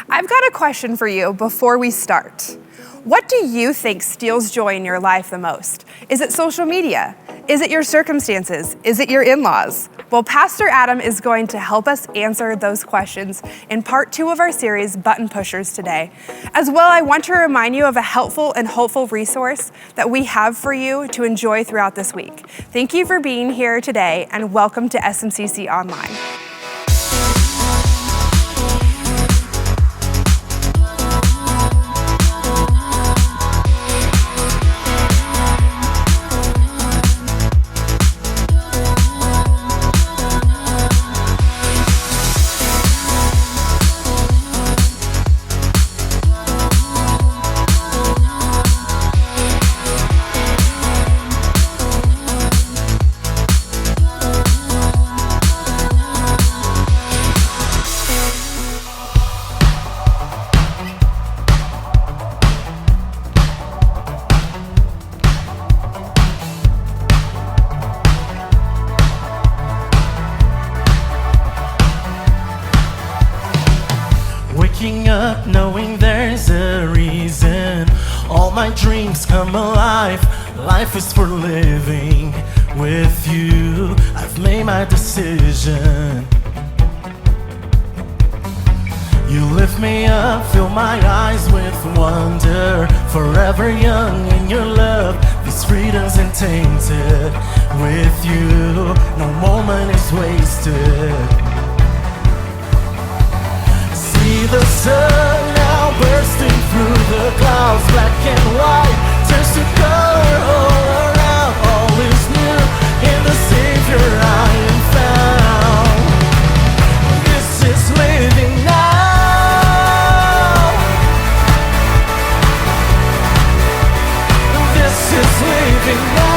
I've got a question for you before we start. What do you think steals joy in your life the most? Is it social media? Is it your circumstances? Is it your in-laws? Well, Pastor Adam is going to help us answer those questions in part 2 of our series, Button Pushers, today. As well, I want to remind you of a helpful and hopeful resource that we have for you to enjoy throughout this week. Thank you for being here today, and welcome to SMCC Online. Waking up knowing there's a reason. All my dreams come alive. Life is for living. With you, I've made my decision. You lift me up, fill my eyes with wonder. Forever young in your love, this freedom's untainted. With you, no moment is wasted. See the sun now bursting through the clouds. Black and white turns to color all around. All is new in the Savior I am found. This is living now. This is living now.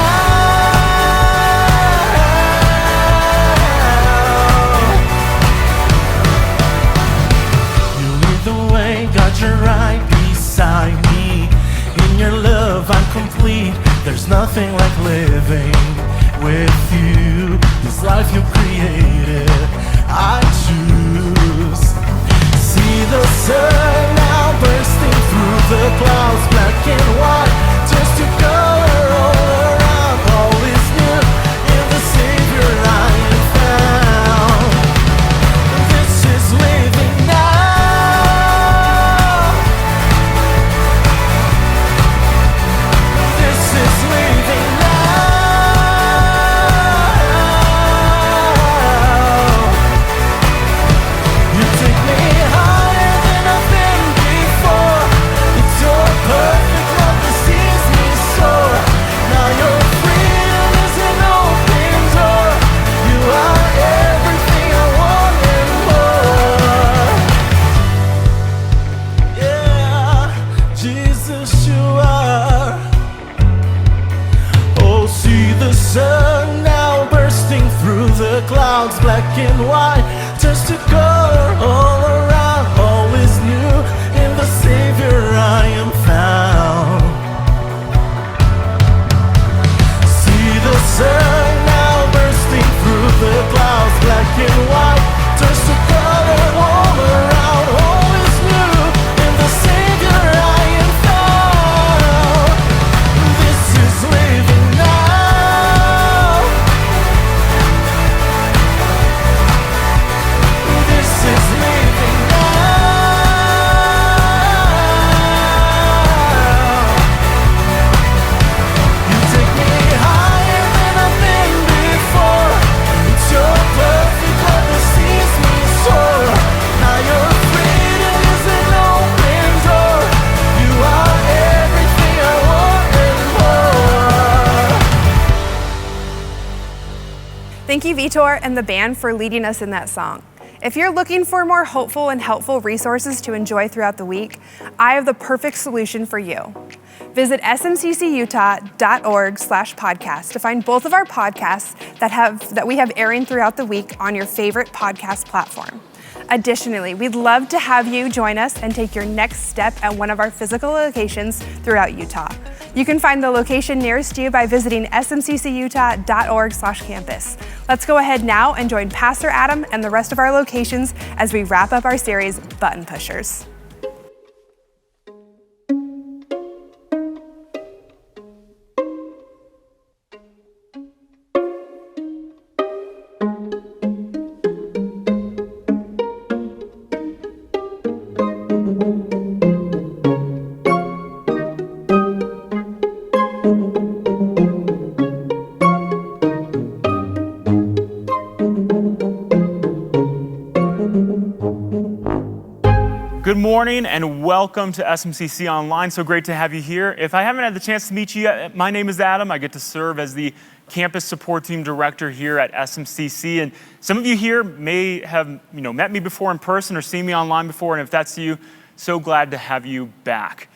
God, you're right beside me. In your love I'm complete. There's nothing like living with you. This life you created, I choose. See the sun now bursting through the clouds. Black and white turns to color all around. All is new in the Savior I am found. This is living now. Clouds, black and white, turns to color all around. All is new in the Savior I am found. See the sun now bursting through the clouds. Black and white turns to color all around. All is new in the Savior I am found. This is living now. Thank you, Vitor and the band, for leading us in that song. If you're looking for more hopeful and helpful resources to enjoy throughout the week, I have the perfect solution for you. Visit smccutah.org/podcast to find both of our podcasts that we have airing throughout the week on your favorite podcast platform. Additionally, we'd love to have you join us and take your next step at one of our physical locations throughout Utah. You can find the location nearest you by visiting smccutah.org/campus. Let's go ahead now and join Pastor Adam and the rest of our locations as we wrap up our series, Button Pushers. Good morning and welcome to SMCC Online. So great to have you here. If I haven't had the chance to meet you yet, my name is Adam. I get to serve as the Campus Support Team Director here at SMCC. And some of you here may have met me before in person or seen me online before. And if that's you, so glad to have you back.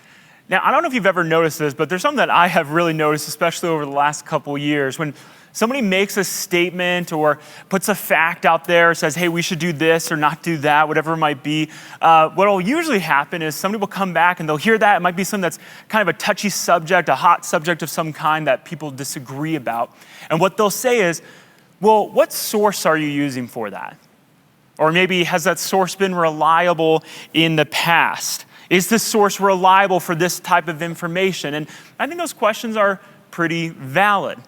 Now, I don't know if you've ever noticed this, but there's something that I have really noticed, especially over the last couple of years. When somebody makes a statement or puts a fact out there, says, hey, we should do this or not do that, whatever it might be, what will usually happen is somebody will come back and they'll hear that. It might be something that's kind of a touchy subject, a hot subject of some kind that people disagree about. And what they'll say is, well, what source are you using for that? Or maybe has that source been reliable in the past? Is this source reliable for this type of information? And I think those questions are pretty valid.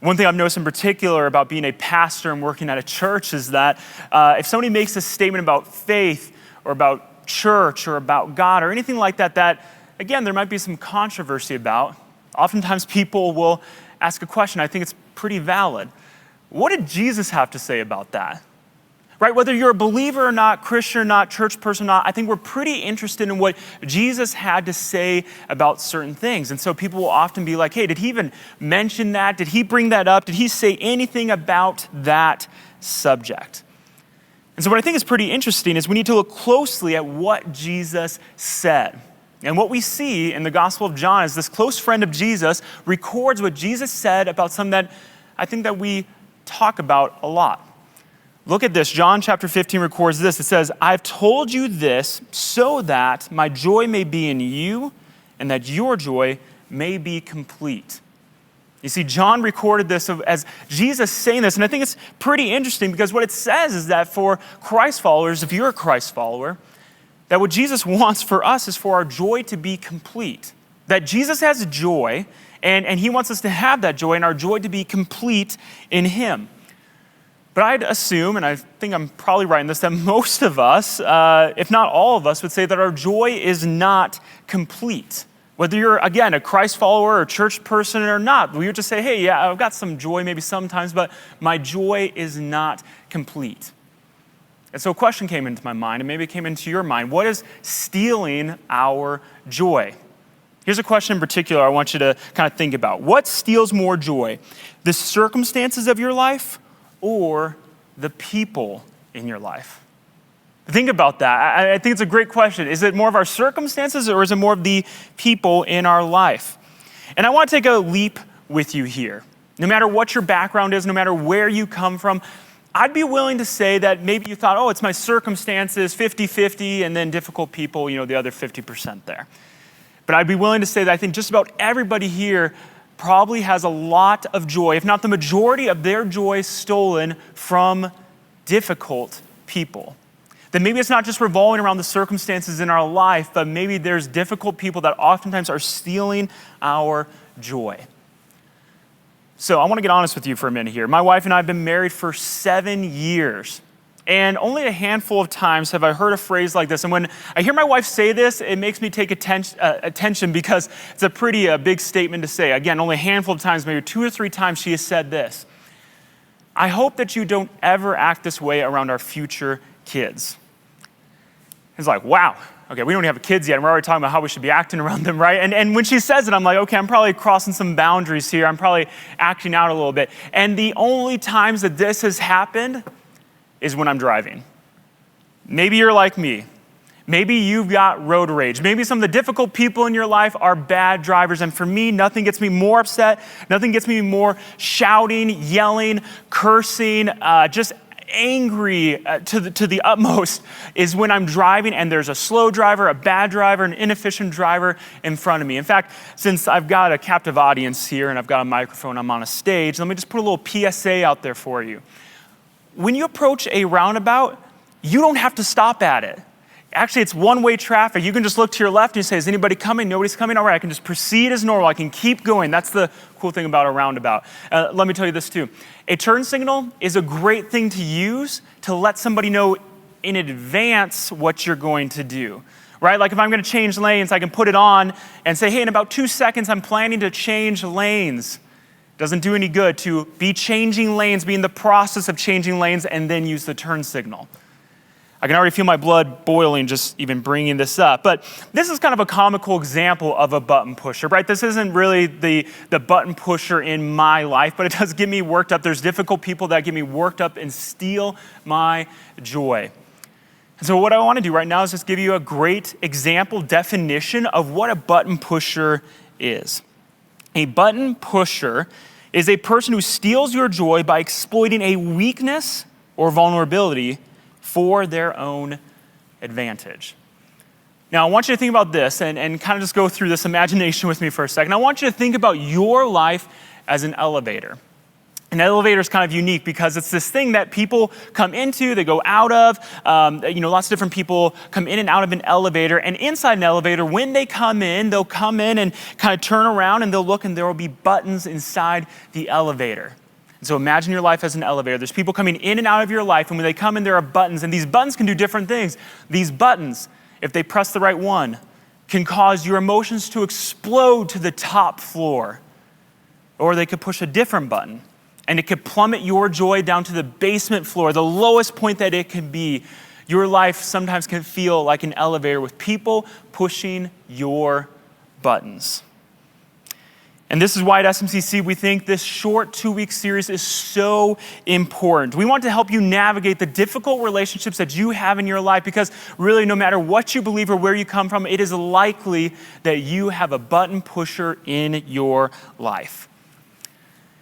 One thing I've noticed in particular about being a pastor and working at a church is that if somebody makes a statement about faith or about church or about God or anything like that, again, there might be some controversy about, oftentimes people will ask a question. I think it's pretty valid. What did Jesus have to say about that? Right? Whether you're a believer or not, Christian or not, church person or not, I think we're pretty interested in what Jesus had to say about certain things. And so people will often be like, hey, did he even mention that? Did he bring that up? Did he say anything about that subject? And so what I think is pretty interesting is we need to look closely at what Jesus said. And what we see in the Gospel of John is this close friend of Jesus records what Jesus said about something that I think that we talk about a lot. Look at this. John chapter 15 records this. It says, I've told you this so that my joy may be in you and that your joy may be complete. You see, John recorded this as Jesus saying this, and I think it's pretty interesting because what it says is that for Christ followers, if you're a Christ follower, that what Jesus wants for us is for our joy to be complete. That Jesus has joy, and he wants us to have that joy and our joy to be complete in him. But I'd assume, and I think I'm probably right in this, that most of us, if not all of us, would say that our joy is not complete. Whether you're, again, a Christ follower or church person or not, we would just say, hey, yeah, I've got some joy maybe sometimes, but my joy is not complete. And so a question came into my mind, and maybe it came into your mind. What is stealing our joy? Here's a question in particular I want you to kind of think about. What steals more joy? The circumstances of your life or the people in your life? Think about that. I think it's a great question. Is it more of our circumstances or is it more of the people in our life? And I want to take a leap with you here. No matter what your background is, no matter where you come from, I'd be willing to say that maybe you thought, oh, it's my circumstances, 50-50, and then difficult people, the other 50% there. But I'd be willing to say that I think just about everybody here probably has a lot of joy, if not the majority of their joy, stolen from difficult people. That maybe it's not just revolving around the circumstances in our life, but maybe there's difficult people that oftentimes are stealing our joy. So I want to get honest with you for a minute here. My wife and I have been married for 7 years. And only a handful of times have I heard a phrase like this. And when I hear my wife say this, it makes me take attention because it's a pretty big statement to say. Again, only a handful of times, maybe 2 or 3 times she has said this. I hope that you don't ever act this way around our future kids. It's like, wow. Okay, we don't have kids yet, and we're already talking about how we should be acting around them, right? And when she says it, I'm like, okay, I'm probably crossing some boundaries here. I'm probably acting out a little bit. And the only times that this has happened is when I'm driving. Maybe you're like me. Maybe you've got road rage. Maybe some of the difficult people in your life are bad drivers. And for me, nothing gets me more upset. Nothing gets me more shouting, yelling, cursing, just angry to the utmost is when I'm driving and there's a slow driver, a bad driver, an inefficient driver in front of me. In fact, since I've got a captive audience here and I've got a microphone, I'm on a stage, let me just put a little PSA out there for you. When you approach a roundabout, you don't have to stop at it. Actually, it's one-way traffic. You can just look to your left and you say, is anybody coming? Nobody's coming? All right, I can just proceed as normal. I can keep going. That's the cool thing about a roundabout. Let me tell you this too. A turn signal is a great thing to use to let somebody know in advance what you're going to do, right? Like if I'm going to change lanes, I can put it on and say, hey, in about 2 seconds, I'm planning to change lanes. Doesn't do any good to be changing lanes, be in the process of changing lanes, and then use the turn signal. I can already feel my blood boiling just even bringing this up. But this is kind of a comical example of a button pusher, right? This isn't really the button pusher in my life, but it does get me worked up. There's difficult people that get me worked up and steal my joy. And so what I want to do right now is just give you a great example definition of what a button pusher is. A button pusher is a person who steals your joy by exploiting a weakness or vulnerability for their own advantage. Now, I want you to think about this and kind of just go through this imagination with me for a second. I want you to think about your life as an elevator. An elevator is kind of unique because it's this thing that people come into, they go out of. Lots of different people come in and out of an elevator. And inside an elevator, when they come in, they'll come in and kind of turn around and they'll look and there will be buttons inside the elevator. So imagine your life as an elevator. There's people coming in and out of your life, and when they come in, there are buttons, and these buttons can do different things. These buttons, if they press the right one, can cause your emotions to explode to the top floor. Or they could push a different button, and it could plummet your joy down to the basement floor, the lowest point that it can be. Your life sometimes can feel like an elevator with people pushing your buttons. And this is why at SMCC we think this short 2-week series is so important. We want to help you navigate the difficult relationships that you have in your life because really no matter what you believe or where you come from, it is likely that you have a button pusher in your life.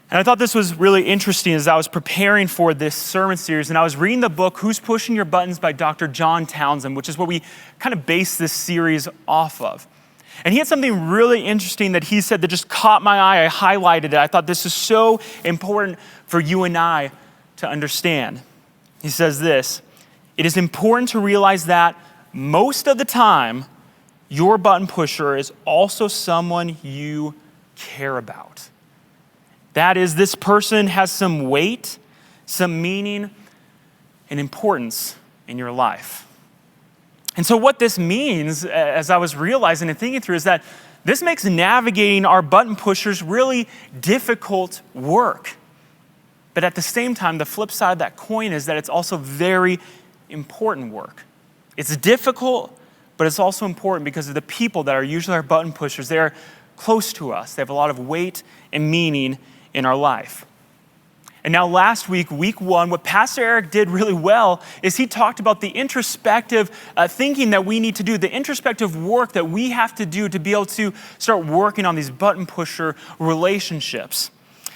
And I thought this was really interesting as I was preparing for this sermon series and I was reading the book, Who's Pushing Your Buttons by Dr. John Townsend, which is what we kind of base this series off of. And he had something really interesting that he said that just caught my eye. I highlighted it. I thought this is so important for you and I to understand. He says this, it is important to realize that most of the time, your button pusher is also someone you care about. That is, this person has some weight, some meaning, and importance in your life. And so what this means, as I was realizing and thinking through, is that this makes navigating our button pushers really difficult work. But at the same time, the flip side of that coin is that it's also very important work. It's difficult, but it's also important because of the people that are usually our button pushers. They're close to us. They have a lot of weight and meaning in our life. And now last week, week 1, what Pastor Eric did really well is he talked about the introspective thinking that we need to do, the introspective work that we have to do to be able to start working on these button pusher relationships.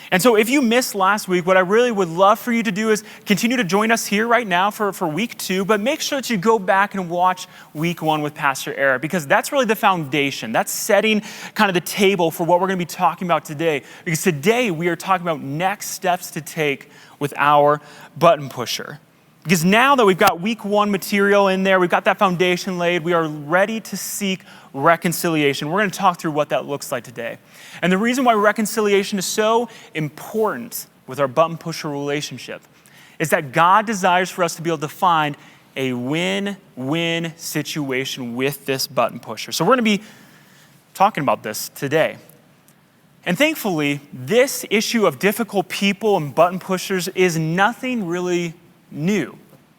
And so if you missed last week, what I really would love for you to do is continue to join us here right now for week 2, but make sure that you go back and watch week 1 with Pastor Eric, because that's really the foundation. That's setting kind of the table for what we're going to be talking about today. Because today we are talking about next steps to take with our button pusher. Because now that we've got week 1 material in there, we've got that foundation laid, we are ready to seek reconciliation. We're going to talk through what that looks like today. And the reason why reconciliation is so important with our button pusher relationship is that God desires for us to be able to find a win-win situation with this button pusher. So we're going to be talking about this today. And thankfully, this issue of difficult people and button pushers is nothing really new.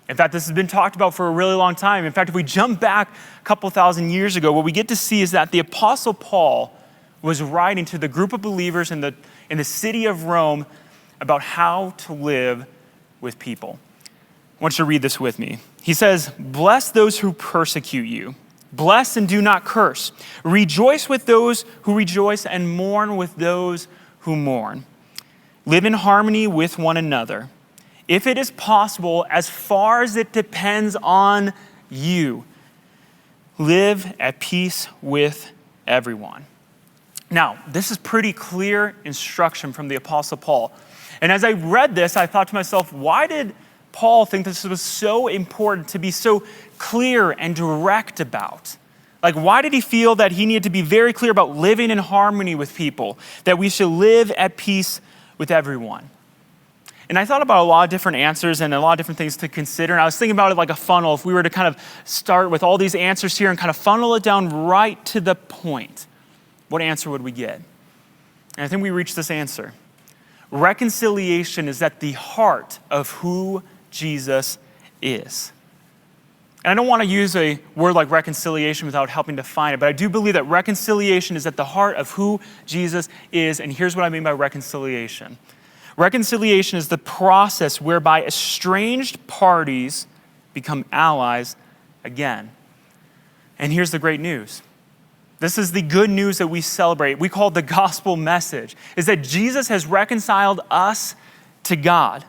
In fact, this has been talked about for a really long time. In fact, if we jump back a couple thousand years ago, what we get to see is that the Apostle Paul was writing to the group of believers in the city of Rome about how to live with people. I want you to read this with me. He says, "Bless those who persecute you. Bless and do not curse. Rejoice with those who rejoice and mourn with those who mourn. Live in harmony with one another. if it is possible, as far as it depends on you, live at peace with everyone. Now, this is pretty clear instruction from the Apostle Paul. And as I read this, I thought to myself, why did Paul think this was so important to be so clear and direct about? Like, why did he feel that he needed to be very clear about living in harmony with people, that we should live at peace with everyone? And I thought about a lot of different answers and a lot of different things to consider. And I was thinking about it like a funnel. If we were to kind of start with all these answers here and kind of funnel it down right to the point, what answer would we get? And I think we reached this answer. Reconciliation is at the heart of who Jesus is. And I don't want to use a word like reconciliation without helping define it, but I do believe that reconciliation is at the heart of who Jesus is. And here's what I mean by reconciliation. Reconciliation is the process whereby estranged parties become allies again. And here's the great news. This is the good news that we celebrate. We call it the gospel message, is that Jesus has reconciled us to God.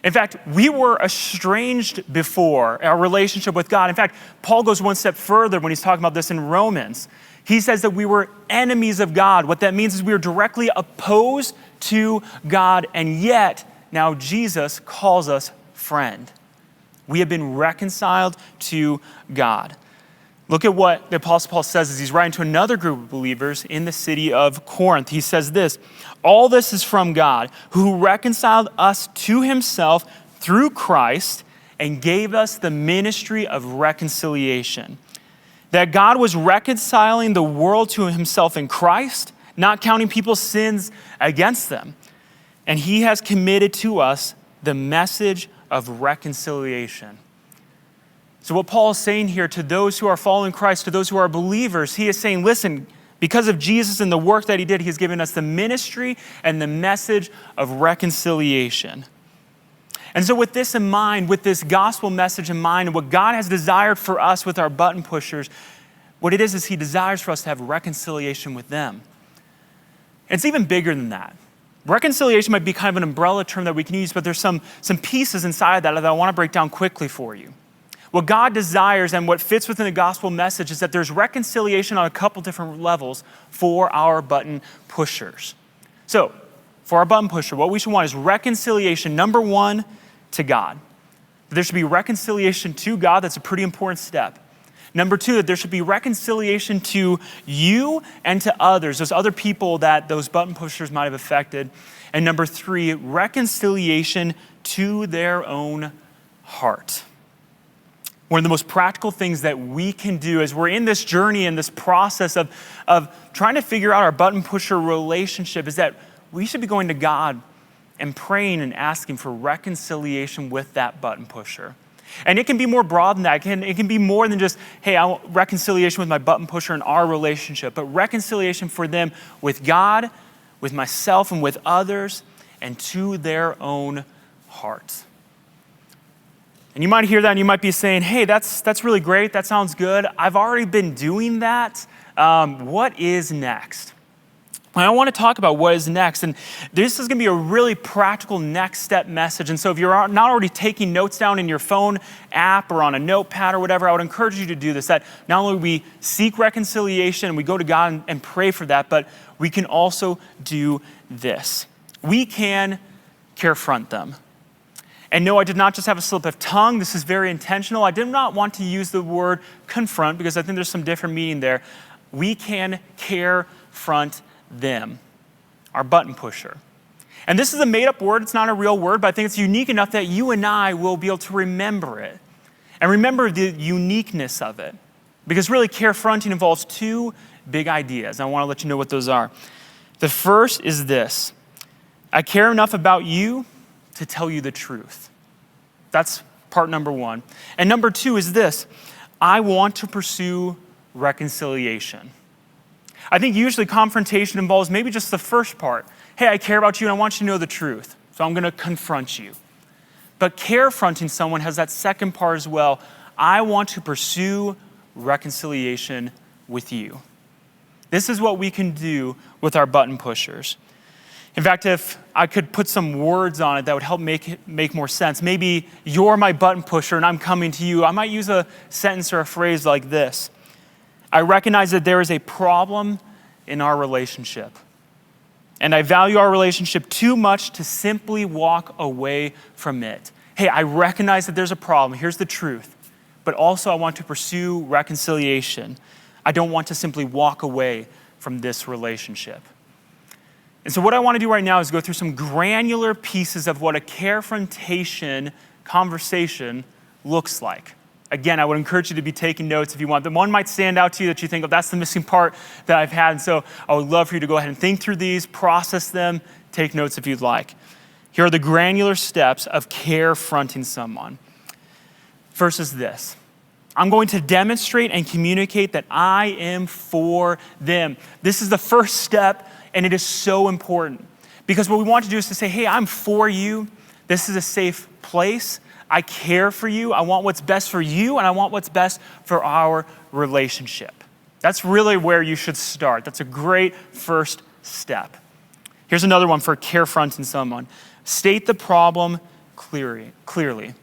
In fact, we were estranged before our relationship with God. In fact, Paul goes one step further when he's talking about this in Romans. He says that we were enemies of God. What that means is we were directly opposed to God, and yet now Jesus calls us friend. We have been reconciled to God. Look at what the Apostle Paul says as he's writing to another group of believers in the city of Corinth. He says this, all this is from God, who reconciled us to himself through Christ and gave us the ministry of reconciliation. That God was reconciling the world to himself in Christ, not counting people's sins against them. And he has committed to us the message of reconciliation. So what Paul is saying here to those who are following Christ, to those who are believers, he is saying, listen, because of Jesus and the work that he did, he has given us the ministry and the message of reconciliation. And so with this in mind, with this gospel message in mind, and what God has desired for us with our button pushers, what it is he desires for us to have reconciliation with them. And it's even bigger than that. Reconciliation might be kind of an umbrella term that we can use, but there's some pieces inside of that I want to break down quickly for you. What God desires and what fits within the gospel message is that there's reconciliation on a couple different levels for our button pushers. So, for our button pusher, what we should want is reconciliation, number one, to God. There should be reconciliation to God. That's a pretty important step. Number two, that there should be reconciliation to you and to others, those other people that those button pushers might have affected. And number three, reconciliation to their own heart. One of the most practical things that we can do as we're in this journey and this process of trying to figure out our button pusher relationship is that we should be going to God and praying and asking for reconciliation with that button pusher. And it can be more broad than that. It can be more than just, hey, I want reconciliation with my button pusher in our relationship, but reconciliation for them with God, with myself, and with others, and to their own hearts. And you might hear that and you might be saying, hey, that's really great. That sounds good. I've already been doing that. What is next? And I want to talk about what is next. And this is going to be a really practical next step message. And so if you're not already taking notes down in your phone app or on a notepad or whatever, I would encourage you to do this. That not only we seek reconciliation and we go to God and pray for that, but we can also do this. We can carefront them. And no, I did not just have a slip of tongue. This is very intentional. I did not want to use the word confront because I think there's some different meaning there. We can carefront them, our button pusher. And this is a made-up word. It's not a real word, but I think it's unique enough that you and I will be able to remember it. And remember the uniqueness of it. Because really, carefronting involves two big ideas. I want to let you know what those are. The first is this. I care enough about you to tell you the truth. That's part number one. And number two is this. I want to pursue reconciliation. I think usually confrontation involves maybe just the first part. Hey, I care about you and I want you to know the truth. So I'm going to confront you. But carefronting someone has that second part as well. I want to pursue reconciliation with you. This is what we can do with our button pushers. In fact, if I could put some words on it that would help make more sense, maybe you're my button pusher and I'm coming to you, I might use a sentence or a phrase like this. I recognize that there is a problem in our relationship, and I value our relationship too much to simply walk away from it. Hey, I recognize that there's a problem. Here's the truth. But also I want to pursue reconciliation. I don't want to simply walk away from this relationship. And so what I want to do right now is go through some granular pieces of what a carefrontation conversation looks like. Again, I would encourage you to be taking notes if you want. The one might stand out to you that you think, oh, that's the missing part that I've had. And so I would love for you to go ahead and think through these, process them, take notes if you'd like. Here are the granular steps of carefronting someone. First is this. I'm going to demonstrate and communicate that I am for them. This is the first step, and it is so important. Because what we want to do is to say, hey, I'm for you. This is a safe place. I care for you. I want what's best for you, and I want what's best for our relationship. That's really where you should start. That's a great first step. Here's another one for carefronting someone. State the problem clearly.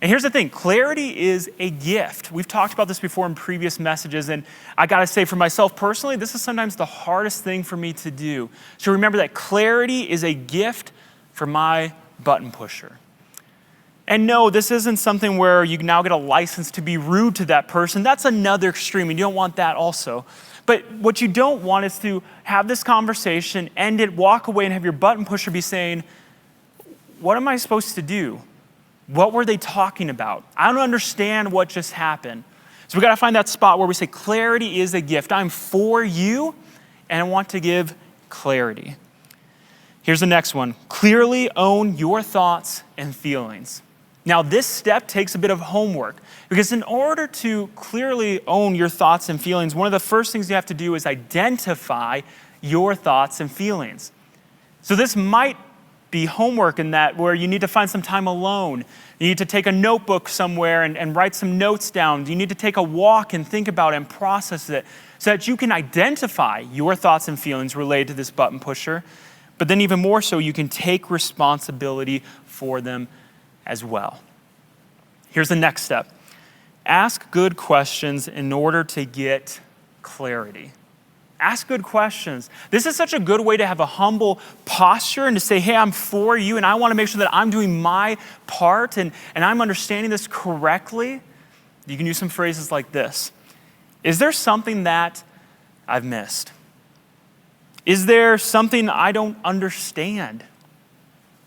And here's the thing, clarity is a gift. We've talked about this before in previous messages, and I gotta say for myself personally, this is sometimes the hardest thing for me to do. So remember that clarity is a gift for my button pusher. And no, this isn't something where you now get a license to be rude to that person. That's another extreme, and you don't want that also. But what you don't want is to have this conversation, end it, walk away, and have your button pusher be saying, what am I supposed to do? What were they talking about? I don't understand what just happened. So we got to find that spot where we say clarity is a gift. I'm for you, and I want to give clarity. Here's the next one. Clearly own your thoughts and feelings. Now, this step takes a bit of homework because in order to clearly own your thoughts and feelings, one of the first things you have to do is identify your thoughts and feelings. So this might be homework in that where you need to find some time alone. You need to take a notebook somewhere and write some notes down. You need to take a walk and think about it and process it so that you can identify your thoughts and feelings related to this button pusher. But then even more so, you can take responsibility for them as well. Here's the next step. Ask good questions in order to get clarity. Ask good questions. This is such a good way to have a humble posture and to say, hey, I'm for you and I want to make sure that I'm doing my part and I'm understanding this correctly. You can use some phrases like this. Is there something that I've missed? Is there something I don't understand?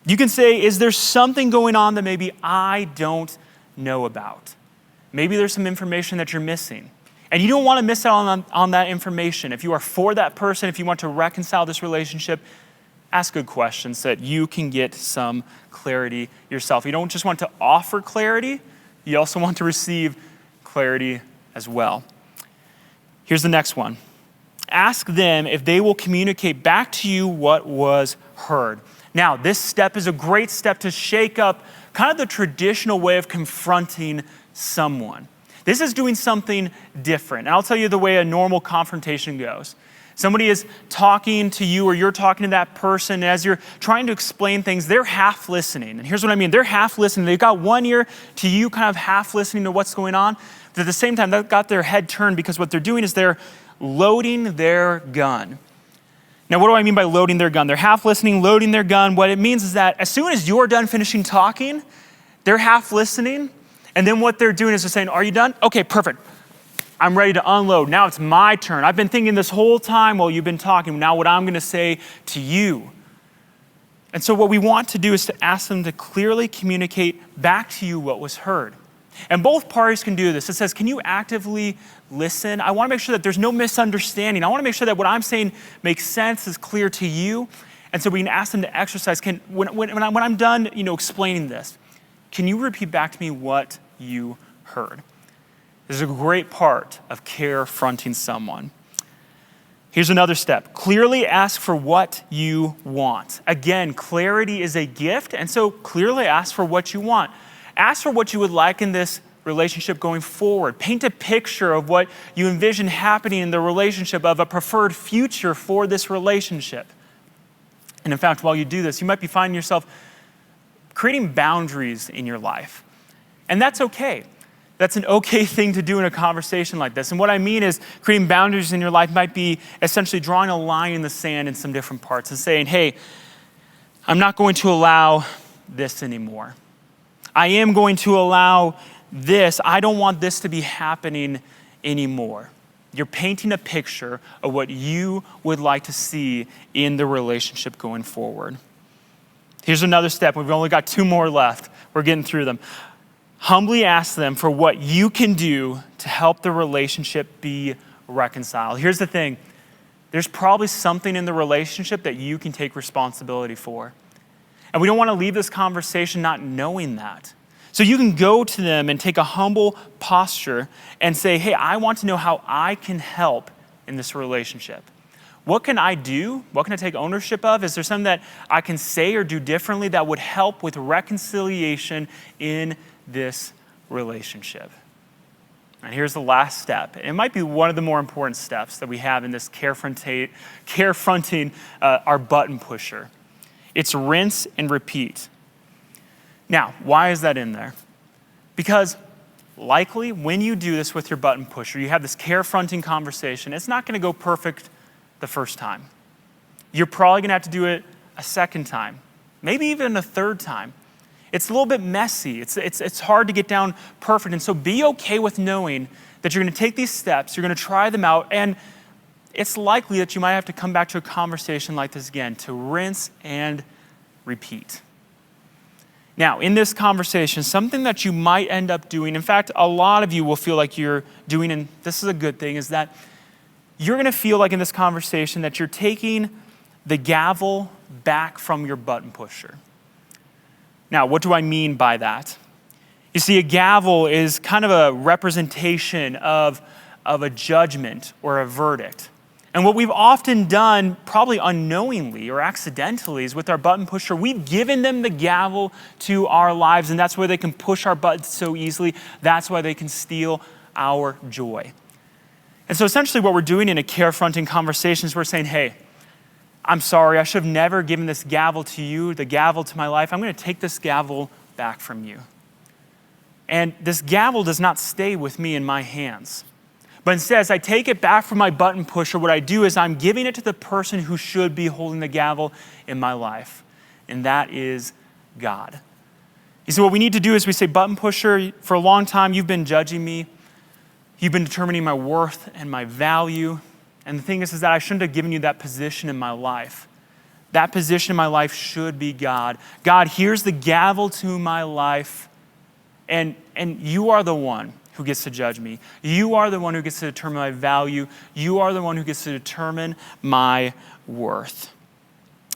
You can say, is there something going on that maybe I don't know about? Maybe there's some information that you're missing. And you don't want to miss out on that information. If you are for that person, if you want to reconcile this relationship, ask good questions so that you can get some clarity yourself. You don't just want to offer clarity, you also want to receive clarity as well. Here's the next one. Ask them if they will communicate back to you what was heard. Now, this step is a great step to shake up kind of the traditional way of confronting someone. This is doing something different. And I'll tell you the way a normal confrontation goes. Somebody is talking to you or you're talking to that person. And as you're trying to explain things, they're half listening. And here's what I mean. They're half listening. They've got one ear to you, kind of half listening to what's going on. But at the same time, they've got their head turned because what they're doing is they're loading their gun. Now, what do I mean by loading their gun? They're half listening, loading their gun. What it means is that as soon as you're done finishing talking, they're half listening. And then what they're doing is they're saying, are you done? Okay, perfect. I'm ready to unload. Now it's my turn. I've been thinking this whole time while you've been talking. Now what I'm going to say to you. And so what we want to do is to ask them to clearly communicate back to you what was heard. And both parties can do this. It says, can you actively listen? I want to make sure that there's no misunderstanding. I want to make sure that what I'm saying makes sense, is clear to you. And so we can ask them to exercise. When I'm done, explaining this, can you repeat back to me what you heard? This is a great part of carefronting someone. Here's another step. Clearly ask for what you want. Again, clarity is a gift, and so clearly ask for what you want. Ask for what you would like in this relationship going forward. Paint a picture of what you envision happening in the relationship, of a preferred future for this relationship. And in fact, while you do this, you might be finding yourself creating boundaries in your life. And that's okay. That's an okay thing to do in a conversation like this. And what I mean is creating boundaries in your life might be essentially drawing a line in the sand in some different parts and saying, hey, I'm not going to allow this anymore. I am going to allow this. I don't want this to be happening anymore. You're painting a picture of what you would like to see in the relationship going forward. Here's another step. We've only got 2 more left. We're getting through them. Humbly ask them for what you can do to help the relationship be reconciled. Here's the thing. There's probably something in the relationship that you can take responsibility for. And we don't want to leave this conversation not knowing that. So you can go to them and take a humble posture and say, hey, I want to know how I can help in this relationship. What can I do? What can I take ownership of? Is there something that I can say or do differently that would help with reconciliation in this relationship? And here's the last step. It might be one of the more important steps that we have in this carefronting our button pusher. It's rinse and repeat. Now, why is that in there? Because likely when you do this with your button pusher, you have this carefronting conversation, it's not going to go perfect the first time. You're probably going to have to do it a second time, maybe even a third time. It's a little bit messy. It's hard to get down perfect. And so be okay with knowing that you're going to take these steps, you're going to try them out, and it's likely that you might have to come back to a conversation like this again to rinse and repeat. Now, in this conversation, something that you might end up doing, in fact, a lot of you will feel like you're doing, and this is a good thing, is that you're going to feel like in this conversation that you're taking the gavel back from your button pusher. Now, what do I mean by that? You see, a gavel is kind of a representation of a judgment or a verdict. And what we've often done, probably unknowingly or accidentally, is with our button pusher, we've given them the gavel to our lives, and that's where they can push our buttons so easily. That's why they can steal our joy. And so essentially what we're doing in a carefronting conversation is we're saying, hey, I'm sorry, I should have never given this gavel to you, the gavel to my life. I'm going to take this gavel back from you. And this gavel does not stay with me in my hands. But instead, as I take it back from my button pusher, what I do is I'm giving it to the person who should be holding the gavel in my life. And that is God. You see, what we need to do is we say, button pusher, for a long time, you've been judging me. You've been determining my worth and my value. And the thing is that I shouldn't have given you that position in my life. That position in my life should be God. God, here's the gavel to my life, and you are the one who gets to judge me. You are the one who gets to determine my value. You are the one who gets to determine my worth.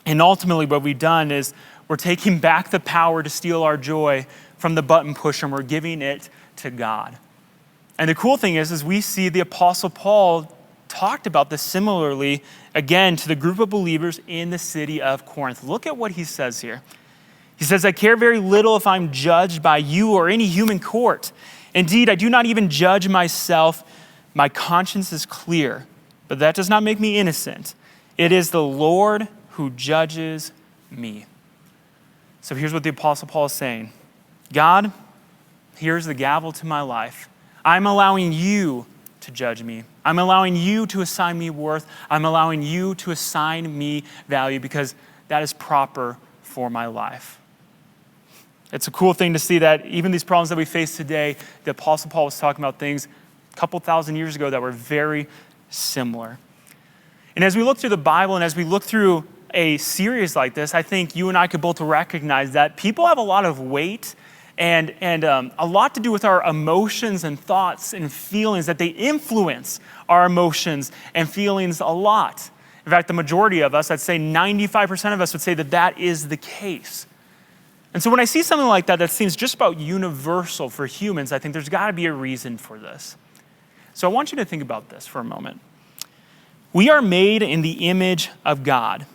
And ultimately what we've done is we're taking back the power to steal our joy from the button pusher, and we're giving it to God. And the cool thing is we see the Apostle Paul talked about this similarly, again, to the group of believers in the city of Corinth. Look at what he says here. He says, I care very little if I'm judged by you or any human court. Indeed, I do not even judge myself. My conscience is clear, but that does not make me innocent. It is the Lord who judges me. So here's what the Apostle Paul is saying. God, here's the gavel to my life. I'm allowing you to judge me. I'm allowing you to assign me worth. I'm allowing you to assign me value because that is proper for my life. It's a cool thing to see that even these problems that we face today, the Apostle Paul was talking about things a couple thousand years ago that were very similar. And as we look through the Bible and as we look through a series like this, I think you and I could both recognize that people have a lot of weight and a lot to do with our emotions and thoughts and feelings, that they influence our emotions and feelings a lot. In fact, the majority of us, I'd say 95% of us would say that that is the case. And so when I see something like that seems just about universal for humans, I think there's got to be a reason for this. So I want you to think about this for a moment. We are made in the image of God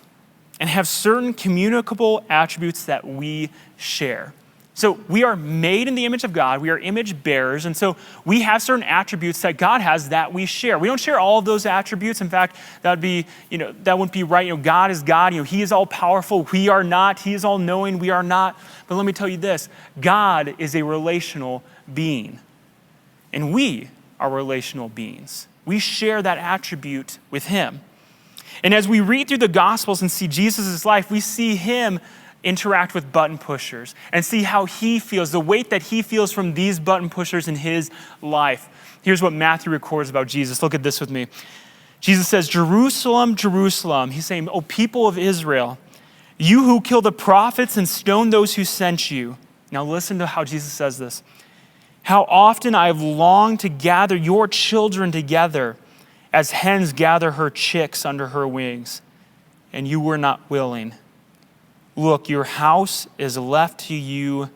and have certain communicable attributes that we share. So we are made in the image of God. We are image bearers. And so we have certain attributes that God has that we share. We don't share all of those attributes. In fact, that wouldn't be right. God is God. He is all powerful. We are not. He is all knowing. We are not. But let me tell you this. God is a relational being. And we are relational beings. We share that attribute with him. And as we read through the Gospels and see Jesus' life, we see him interact with button pushers and see how he feels, the weight that he feels from these button pushers in his life. Here's what Matthew records about Jesus. Look at this with me. Jesus says, Jerusalem, Jerusalem. He's saying, "O people of Israel, you who kill the prophets and stone those who sent you." Now listen to how Jesus says this. "How often I have longed to gather your children together as hens gather her chicks under her wings, and you were not willing. Look, your house is left to you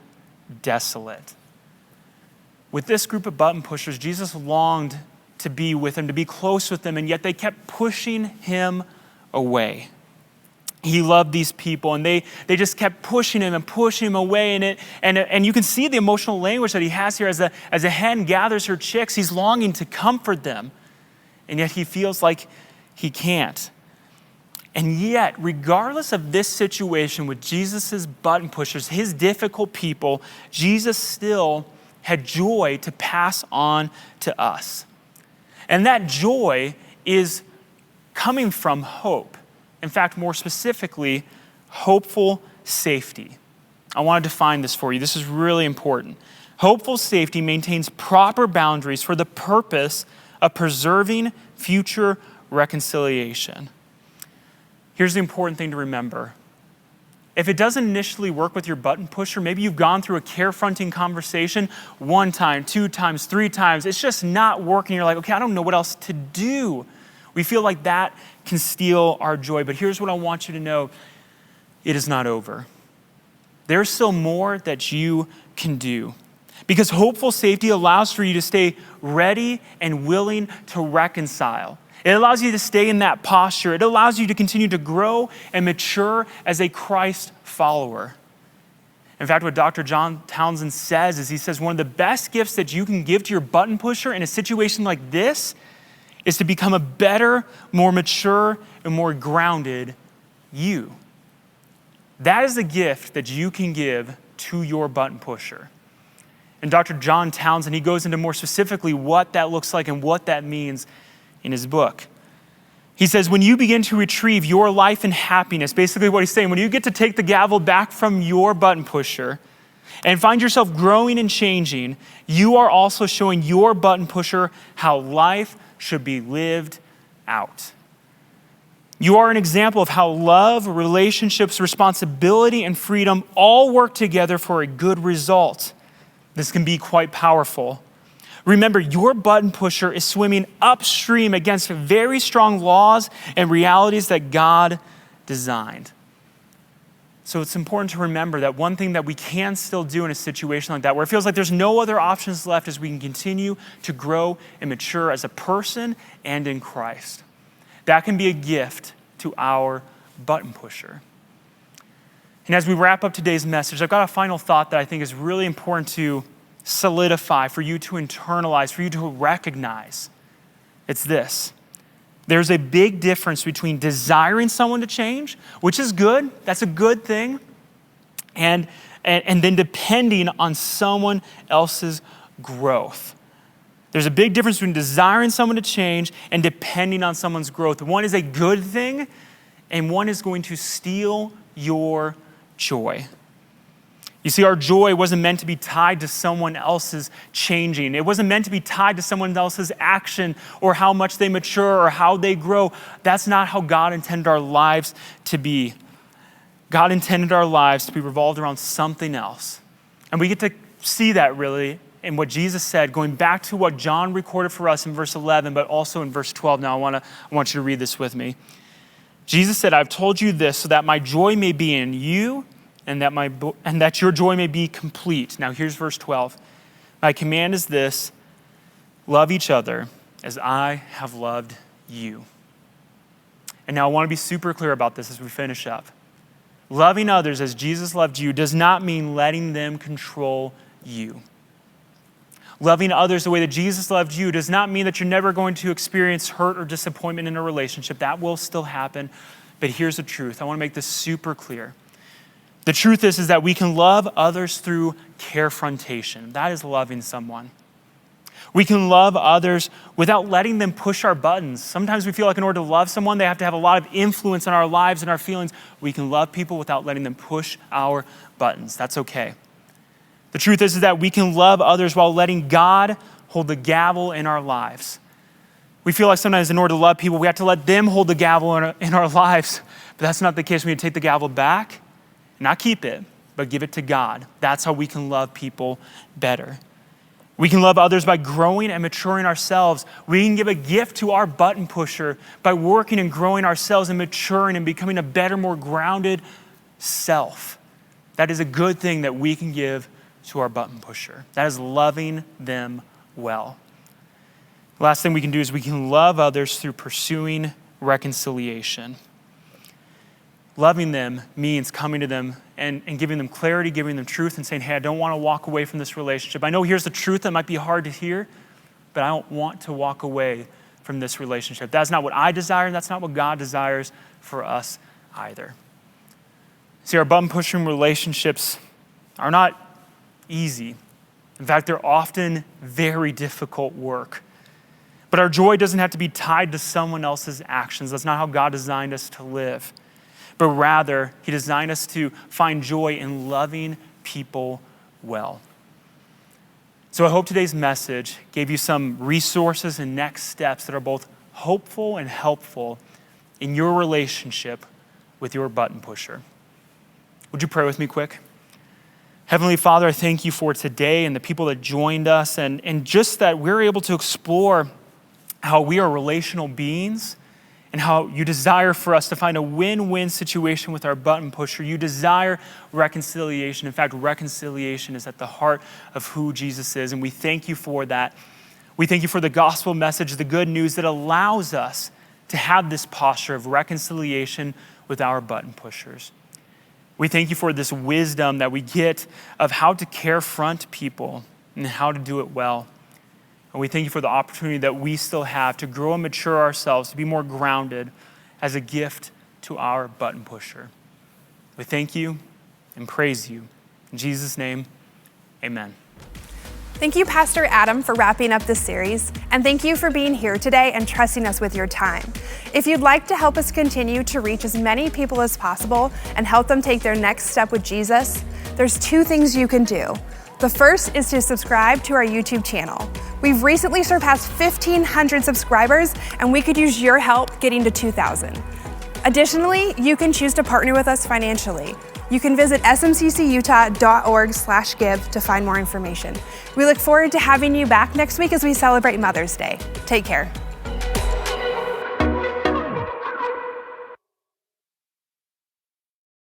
desolate." With this group of button pushers, Jesus longed to be with them, to be close with them, and yet they kept pushing him away. He loved these people, and they just kept pushing him and pushing him away. And you can see the emotional language that he has here as a hen gathers her chicks. He's longing to comfort them, and yet he feels like he can't. And yet, regardless of this situation with Jesus' button pushers, his difficult people, Jesus still had joy to pass on to us. And that joy is coming from hope. In fact, more specifically, hopeful safety. I want to define this for you. This is really important. Hopeful safety maintains proper boundaries for the purpose of preserving future reconciliation. Here's the important thing to remember. If it doesn't initially work with your button pusher, maybe you've gone through a carefronting conversation 1 time, 2 times, 3 times. It's just not working. You're like, okay, I don't know what else to do. We feel like that can steal our joy. But here's what I want you to know. It is not over. There's still more that you can do. Because hopeful safety allows for you to stay ready and willing to reconcile. It allows you to stay in that posture. It allows you to continue to grow and mature as a Christ follower. In fact, what Dr. John Townsend says is he says one of the best gifts that you can give to your button pusher in a situation like this is to become a better, more mature, and more grounded you. That is a gift that you can give to your button pusher. And Dr. John Townsend, he goes into more specifically what that looks like and what that means in his book. He says, when you begin to retrieve your life and happiness, basically what he's saying, when you get to take the gavel back from your button pusher and find yourself growing and changing, you are also showing your button pusher how life should be lived out. You are an example of how love, relationships, responsibility, and freedom all work together for a good result. This can be quite powerful. Remember, your button pusher is swimming upstream against very strong laws and realities that God designed. So it's important to remember that one thing that we can still do in a situation like that, where it feels like there's no other options left, is we can continue to grow and mature as a person and in Christ. That can be a gift to our button pusher. And as we wrap up today's message, I've got a final thought that I think is really important to solidify, for you to internalize, for you to recognize. It's this. There's a big difference between desiring someone to change, which is good, that's a good thing, and then depending on someone else's growth. There's a big difference between desiring someone to change and depending on someone's growth. One is a good thing, and one is going to steal your joy. You see, our joy wasn't meant to be tied to someone else's changing. It wasn't meant to be tied to someone else's action or how much they mature or how they grow. That's not how God intended our lives to be. God intended our lives to be revolved around something else. And we get to see that really in what Jesus said, going back to what John recorded for us in verse 11, but also in verse 12. Now I want you to read this with me. Jesus said, "I've told you this so that my joy may be in you and that your joy may be complete." Now here's verse 12. "My command is this, love each other as I have loved you." And now I want to be super clear about this as we finish up. Loving others as Jesus loved you does not mean letting them control you. Loving others the way that Jesus loved you does not mean that you're never going to experience hurt or disappointment in a relationship. That will still happen. But here's the truth. I want to make this super clear. The truth is that we can love others through carefrontation. That is loving someone. We can love others without letting them push our buttons. Sometimes we feel like in order to love someone, they have to have a lot of influence on our lives and our feelings. We can love people without letting them push our buttons. That's okay. The truth is that we can love others while letting God hold the gavel in our lives. We feel like sometimes in order to love people, we have to let them hold the gavel in our lives. But that's not the case. We need to take the gavel back, not keep it, but give it to God. That's how we can love people better. We can love others by growing and maturing ourselves. We can give a gift to our button pusher by working and growing ourselves and maturing and becoming a better, more grounded self. That is a good thing that we can give to our button pusher. That is loving them well. The last thing we can do is we can love others through pursuing reconciliation. Loving them means coming to them and giving them clarity, giving them truth, and saying, hey, I don't want to walk away from this relationship. I know here's the truth that might be hard to hear, but I don't want to walk away from this relationship. That's not what I desire, and that's not what God desires for us either. See, our button pushing relationships are not easy. In fact, they're often very difficult work. But our joy doesn't have to be tied to someone else's actions. That's not how God designed us to live. But rather, he designed us to find joy in loving people well. So I hope today's message gave you some resources and next steps that are both hopeful and helpful in your relationship with your button pusher. Would you pray with me quick? Heavenly Father, I thank you for today and the people that joined us and just that we're able to explore how we are relational beings and how you desire for us to find a win-win situation with our button pusher. You desire reconciliation. In fact, reconciliation is at the heart of who Jesus is, and we thank you for that. We thank you for the gospel message, the good news that allows us to have this posture of reconciliation with our button pushers. We thank you for this wisdom that we get of how to carefront people and how to do it well. And we thank you for the opportunity that we still have to grow and mature ourselves, to be more grounded as a gift to our button pusher. We thank you and praise you. In Jesus' name, amen. Thank you, Pastor Adam, for wrapping up this series, and thank you for being here today and trusting us with your time. If you'd like to help us continue to reach as many people as possible and help them take their next step with Jesus, there's two things you can do. The first is to subscribe to our YouTube channel. We've recently surpassed 1,500 subscribers, and we could use your help getting to 2,000. Additionally, you can choose to partner with us financially. You can visit smccutah.org/give to find more information. We look forward to having you back next week as we celebrate Mother's Day. Take care.